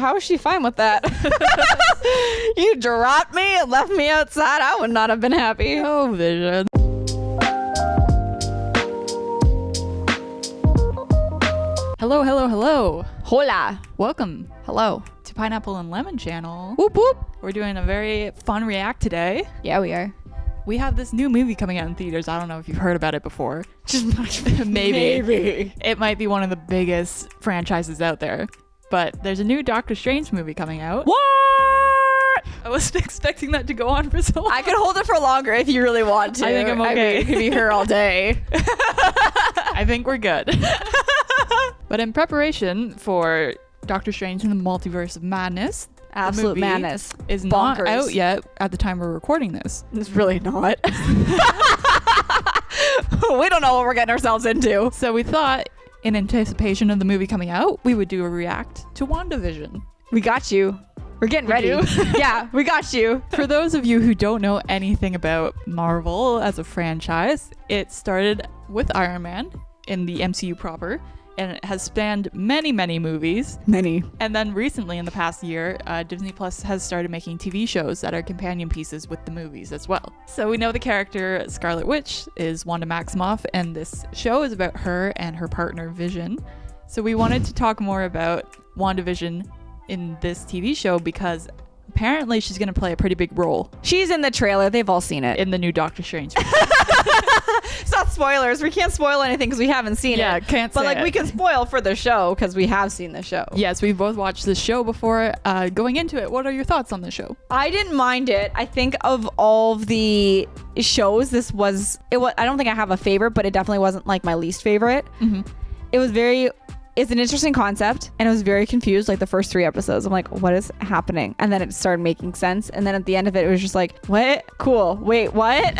how is she fine with that? You dropped me and left me outside. I would not have been happy. Oh, Vision. Hello, hello, hello. Hola. Welcome Hello. to Pineapple and Lemon channel. Whoop whoop. We're doing a very fun react today. Yeah, we are. We have this new movie coming out in theaters. I don't know if you've heard about it before. Just Maybe. It might be one of the biggest franchises out there. But there's a new Doctor Strange movie coming out. What? I wasn't expecting that to go on for so long. I could hold it for longer if you really want to. I think I'm okay. I could be here all day. I think we're good. But in preparation for Doctor Strange and the Multiverse of Madness, Absolute madness. Is Bonkers. not out yet at the time we're recording this. It's really not. We don't know what we're getting ourselves into. So we thought, in anticipation of the movie coming out, we would do a react to WandaVision. We got you. We're getting ready. Yeah, we got you. For those of you who don't know anything about Marvel as a franchise, it started with Iron Man in the MCU proper, and it has spanned many, many movies. Many. And then recently, in the past year, Disney Plus has started making TV shows that are companion pieces with the movies as well. So we know the character Scarlet Witch is Wanda Maximoff, and this show is about her and her partner Vision. So we wanted to talk more about WandaVision in this TV show because apparently she's going to play a pretty big role. She's in the trailer. They've all seen it. In the new Doctor Strange movie. It's not spoilers. We can't spoil anything because we haven't seen Yeah, it. can't But say like it. we can spoil for the show because we have seen the show. Yes, we've both watched this show before. Going into it, what are your thoughts on the show? I didn't mind it. I think of all of the shows, this was it. I don't think I have a favorite, but it definitely wasn't like my least favorite. Mm-hmm. It's an interesting concept, and I was very confused like the first 3 episodes. I'm like, what is happening? And then it started making sense, and then at the end of it, it was just like, what? Cool. Wait, what?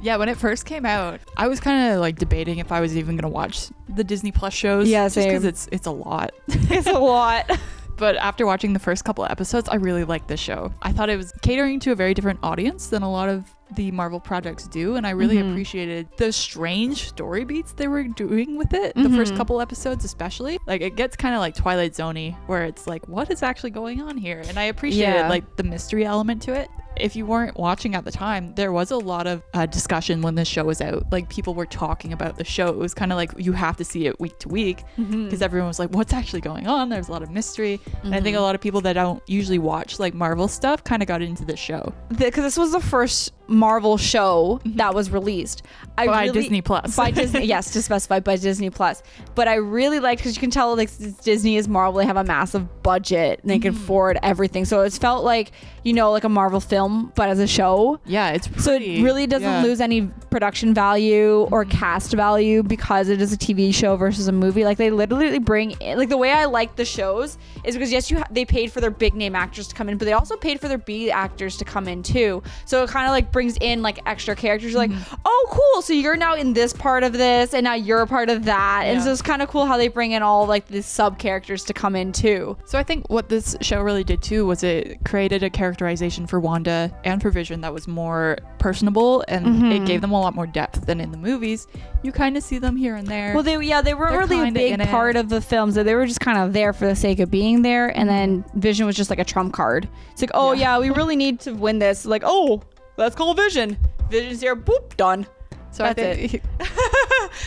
Yeah, when it first came out, I was kind of like debating if I was even gonna watch the Disney Plus shows. Yeah, just because it's a lot. It's a lot. But after watching the first couple of episodes, I really liked this show. I thought it was catering to a very different audience than a lot of the Marvel projects do, and I really appreciated the strange story beats they were doing with it. The first couple episodes especially. Like, it gets kind of like Twilight Zone-y, where it's like, what is actually going on here? And I appreciated like the mystery element to it. If you weren't watching at the time, there was a lot of discussion when this show was out. Like, people were talking about the show. It was kind of like you have to see it week to week because everyone was like, what's actually going on? There's a lot of mystery. And I think a lot of people that don't usually watch like Marvel stuff kind of got into this show. Because this was the first Marvel show that was released By Disney Plus. By Disney, yes, to specify, by Disney Plus. But I really liked, because you can tell like Disney is Marvel, they have a massive budget and they can afford everything. So it's felt like, you know, like a Marvel film, but as a show. Yeah, it's pretty, so it really doesn't lose any production value or cast value because it is a TV show versus a movie. Like, they literally bring in, like, the way I like the shows is because yes, they paid for their big name actors to come in, but they also paid for their B actors to come in too. So it kind of like brings in like extra characters. You're like, oh cool, so you're now in this part of this and now you're a part of that. And so it's kind of cool how they bring in all like the sub characters to come in too. So I think what this show really did too was it created a characterization for Wanda and for Vision that was more personable, and it gave them a lot more depth than in the movies. You kind of see them here and there. Well, they weren't really a big part of the films. They were just kind of there for the sake of being there, and then Vision was just like a trump card. It's like, oh yeah, we really need to win this. Like, oh, let's call Vision. Vision's here. Boop, done. So that's it.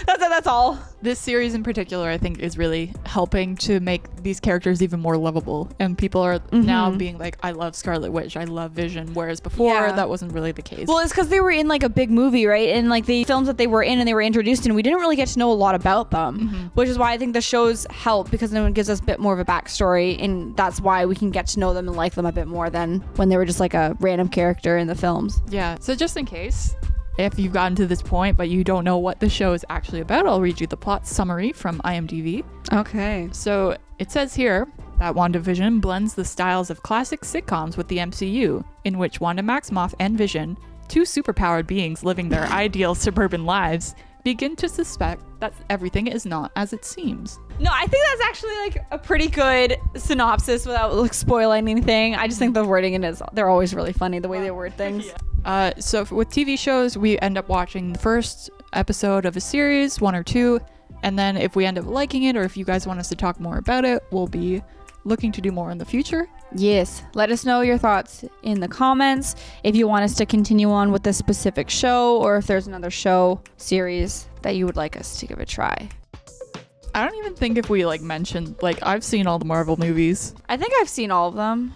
That's all. This series in particular, I think, is really helping to make these characters even more lovable. And people are now being like, I love Scarlet Witch, I love Vision. Whereas before, that wasn't really the case. Well, it's because they were in like a big movie, right? And like the films that they were in and they were introduced in, we didn't really get to know a lot about them, which is why I think the shows help, because then it gives us a bit more of a backstory. And that's why we can get to know them and like them a bit more than when they were just like a random character in the films. Yeah. So just in case, if you've gotten to this point but you don't know what the show is actually about, I'll read you the plot summary from IMDb. Okay. So it says here that WandaVision blends the styles of classic sitcoms with the MCU, in which Wanda Maximoff and Vision, two superpowered beings living their ideal suburban lives, begin to suspect that everything is not as it seems. No, I think that's actually like a pretty good synopsis without like spoiling anything. I just think the wording in it, they're always really funny the way they word things. So with TV shows, we end up watching the first episode of a series, 1 or 2, and then if we end up liking it, or if you guys want us to talk more about it, we'll be looking to do more in the future. Yes. Let us know your thoughts in the comments. If you want us to continue on with this specific show, or if there's another show series that you would like us to give a try. I don't even think if we like mentioned, like, I've seen all the Marvel movies. I think I've seen all of them.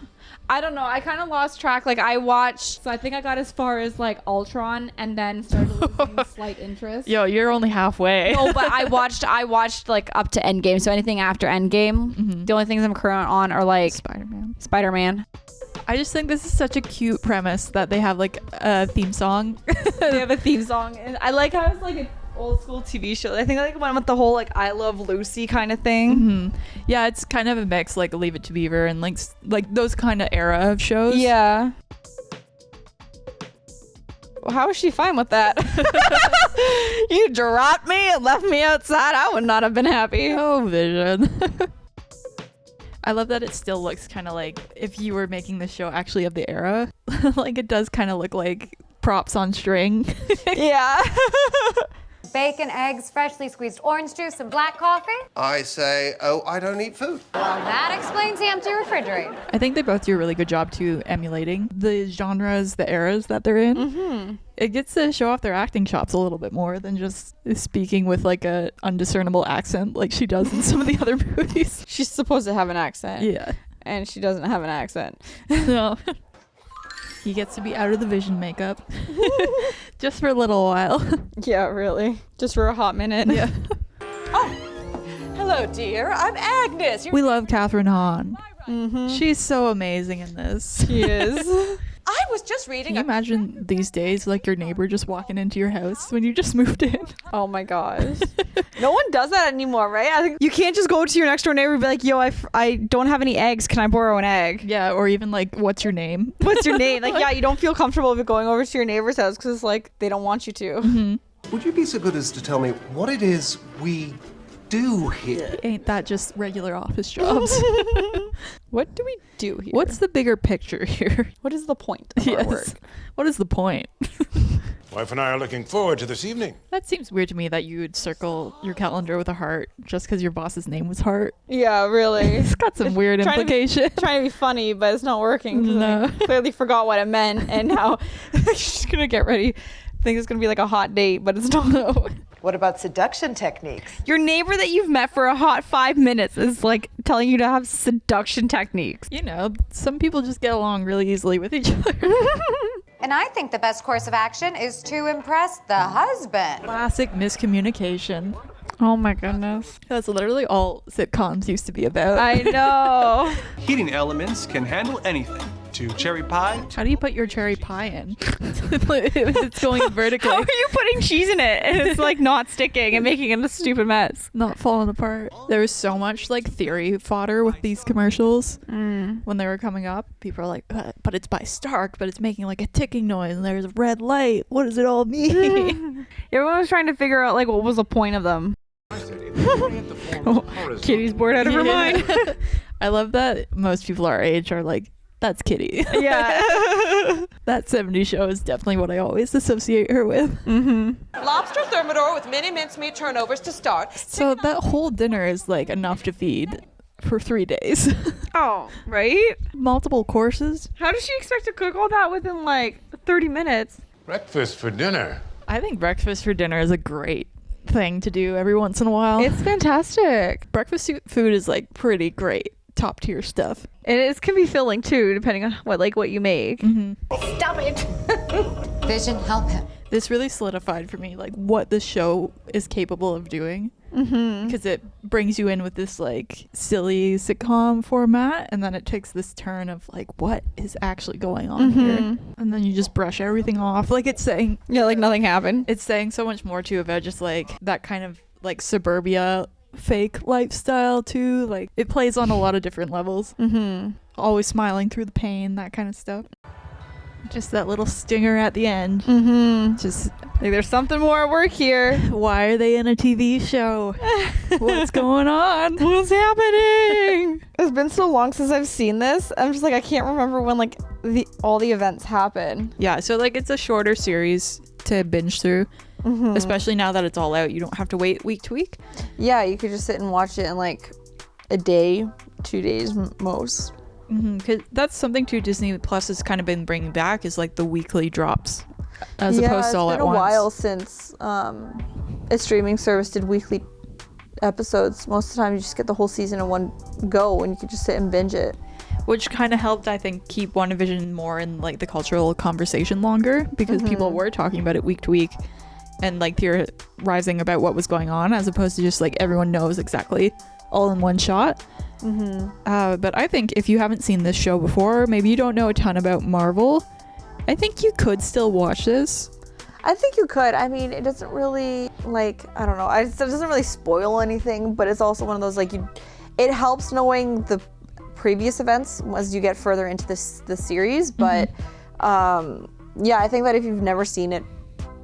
I don't know. I kind of lost track. Like, I watched, so I think I got as far as like Ultron and then started losing slight interest. Yo, you're only halfway. No, but I watched like up to Endgame. So anything after Endgame, the only things I'm current on are like Spider-Man. I just think this is such a cute premise that they have like a theme song. They have a theme song, and I like how it's like an old school TV show. I think I like went with the whole like I Love Lucy kind of thing. Yeah, it's kind of a mix, like Leave It to Beaver and like those kind of era of shows. Yeah. Well, how is she fine with that? You dropped me and left me outside. I would not have been happy. Oh, Vision. I love that it still looks kind of like if you were making the show actually of the era. Like, it does kind of look like props on string. Yeah. Bacon, eggs, freshly squeezed orange juice, and black coffee? I say, oh, I don't eat food. Well, that explains the empty refrigerator. I think they both do a really good job too emulating the genres, the eras that they're in. It gets to show off their acting chops a little bit more than just speaking with like a undiscernible accent like she does in some of the other movies. She's supposed to have an accent. Yeah. And she doesn't have an accent. No. He gets to be out of the Vision makeup just for a little while. Yeah, really. Just for a hot minute. Yeah. Hello, dear. I'm Agnes. We love Catherine Hahn. She's so amazing in this. She is. I was just reading. Can you imagine these days, like your neighbor just walking into your house when you just moved in? Oh my gosh. No one does that anymore, right? I think you can't just go to your next door neighbor and be like, yo, I don't have any eggs. Can I borrow an egg? Yeah, or even like, what's your name? What's your name? Like, yeah, you don't feel comfortable with going over to your neighbor's house because it's like they don't want you to. Would you be so good as to tell me what it is we do here? Ain't that just regular office jobs? What do we do here? What's the bigger picture here? What is the point of our work? What is the point? Wife and I are looking forward to this evening. That seems weird to me that you would circle your calendar with a heart just because your boss's name was Heart. Yeah, really. It's got some weird implication. Trying to be funny, but it's not working. 'Cause No. I clearly forgot what it meant, and now she's gonna get ready. I think it's gonna be like a hot date, but it's not. What about seduction techniques? Your neighbor that you've met for a hot 5 minutes is like telling you to have seduction techniques. You know, some people just get along really easily with each other. And I think the best course of action is to impress the husband. Classic miscommunication. Oh my goodness. That's literally all sitcoms used to be about. I know. Heating elements can handle anything. To cherry pie. How do you put your cherry pie in? It's going vertically. How are you putting cheese in it and it's like not sticking and making it a stupid mess? Not falling apart. There was so much like theory fodder with these commercials when they were coming up. People are like, but it's by Stark, but it's making like a ticking noise and there's a red light. What does it all mean? Everyone was trying to figure out like what was the point of them. Kitty's bored out of her mind. I love that most people our age are like, that's Kitty. Yeah. That 70s show is definitely what I always associate her with. Lobster thermidor with mini mincemeat turnovers to start. So that whole dinner is like enough to feed for 3 days. Oh, right? Multiple courses. How does she expect to cook all that within like 30 minutes? Breakfast for dinner. I think breakfast for dinner is a great thing to do every once in a while. It's fantastic. Breakfast food is like pretty great. Top tier stuff. And it can be filling too, depending on what you make. Stop it. Vision, help him. This really solidified for me like what the show is capable of doing. Because it brings you in with this like silly sitcom format, and then it takes this turn of like what is actually going on here, and then you just brush everything off. Like it's saying, Yeah, like nothing happened. it's saying so much more too about just like that kind of like suburbia fake lifestyle too. Like it plays on a lot of different levels. Always smiling through the pain, that kind of stuff. Just that little stinger at the end. Just Like there's something more at work here. why are they in a TV show? What's going on? What's happening? It's been so long since I've seen this. I'm just like I can't remember when like all the events happen. Yeah, so like it's a shorter series to binge through, especially now that it's all out. You don't have to wait week to week. Yeah, you could just sit and watch it in like a day 2 days most. Cause that's something too Disney Plus has kind of been bringing back, is like the weekly drops as opposed to all at once. It's been a while since a streaming service did weekly episodes. Most of the time you just get the whole season in one go and you can just sit and binge it. Which kind of helped, I think, keep WandaVision more in like the cultural conversation longer, because people were talking about it week to week and like theorizing about what was going on, as opposed to just like everyone knows exactly all in one shot. But I think if you haven't seen this show before, maybe you don't know a ton about Marvel, I think you could still watch this. I think you could. I mean, it doesn't really, like, I don't know. It doesn't really spoil anything, but it's also one of those, like, it helps knowing the previous events as you get further into the series. But, yeah, I think that if you've never seen it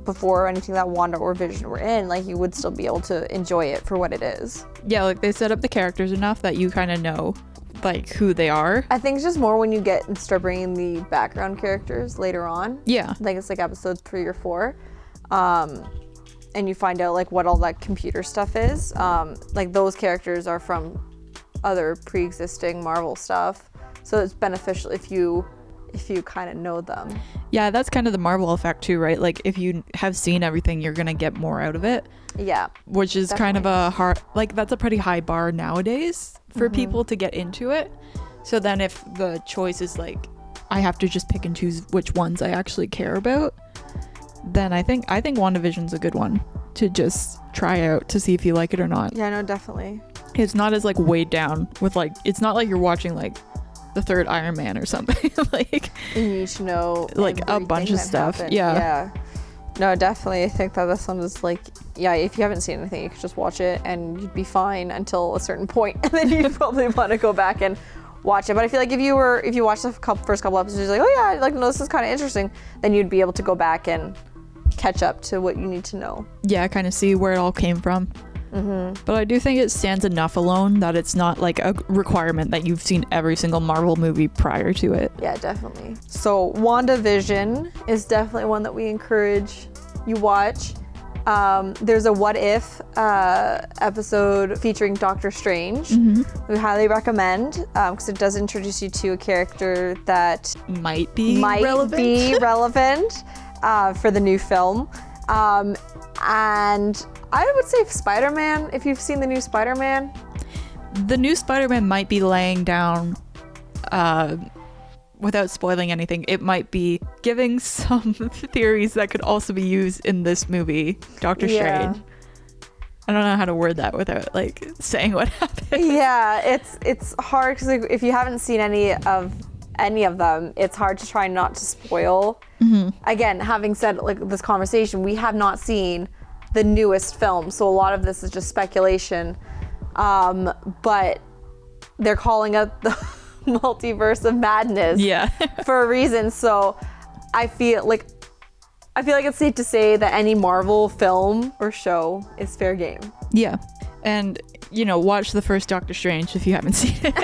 before, anything that Wanda or Vision were in, like, you would still be able to enjoy it for what it is. Yeah, like, they set up the characters enough that you kind of know, like, who they are. I think it's just more when you get and start bringing the background characters later on. Yeah. I think it's like episode 3 or 4. And you find out like what all that computer stuff is. Like those characters are from other pre-existing Marvel stuff. So it's beneficial if you kind of know them. Yeah, that's kind of the Marvel effect too, right? Like if you have seen everything, you're going to get more out of it. Yeah. Which is kind of a hard, like that's a pretty high bar nowadays for people to get into it. So then if the choice is like, I have to just pick and choose which ones I actually care about, then I think WandaVision's a good one to just try out to see if you like it or not. Yeah, no, definitely. It's not as like weighed down with like, it's not like you're watching like the third Iron Man or something. Like you need to know like a bunch of stuff. Yeah. No, definitely. I think that this one is like, yeah, if you haven't seen anything, you could just watch it and you'd be fine until a certain point, and then you'd probably want to go back and watch it. But I feel like if you watch the first couple episodes, you're like, oh yeah, like no, this is kind of interesting, then you'd be able to go back and catch up to what you need to know. Yeah, kind of see where it all came from. But I do think it stands enough alone that it's not like a requirement that you've seen every single Marvel movie prior to it. Yeah, definitely. So WandaVision is definitely one that we encourage you watch. There's a What If episode featuring Doctor Strange. We highly recommend because it does introduce you to a character that might be relevant for the new film. And I would say Spider-Man, if you've seen the new Spider-Man. The new Spider-Man might be laying down, without spoiling anything, it might be giving some theories that could also be used in this movie, Doctor Strange. I don't know how to word that without like saying what happened. Yeah, it's hard because like, if you haven't seen any of them, it's hard to try not to spoil. Again, having said like this conversation, we have not seen the newest film, so a lot of this is just speculation. But they're calling it the Multiverse of Madness for a reason. So I feel like it's safe to say that any Marvel film or show is fair game. Yeah. And, you know, watch the first Doctor Strange if you haven't seen it.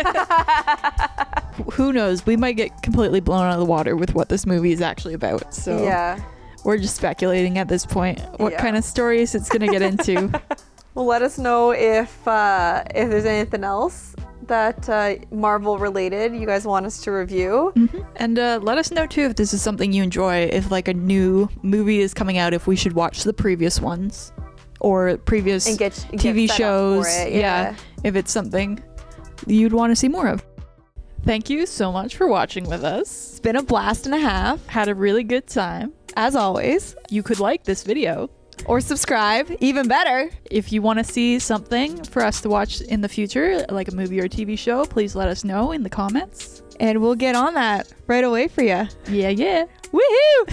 Who knows? We might get completely blown out of the water with what this movie is actually about. So yeah, we're just speculating at this point what kind of stories it's going to get into. Well, let us know if there's anything else that Marvel related you guys want us to review. And let us know too if this is something you enjoy, if like a new movie is coming out, if we should watch the previous ones or previous and get TV set shows. up for it, if it's something you'd want to see more of. Thank you so much for watching with us. It's been a blast and a half. Had a really good time. As always, you could like this video or subscribe, even better. If you want to see something for us to watch in the future, like a movie or a TV show, please let us know in the comments. And we'll get on that right away for you. Yeah. Woohoo!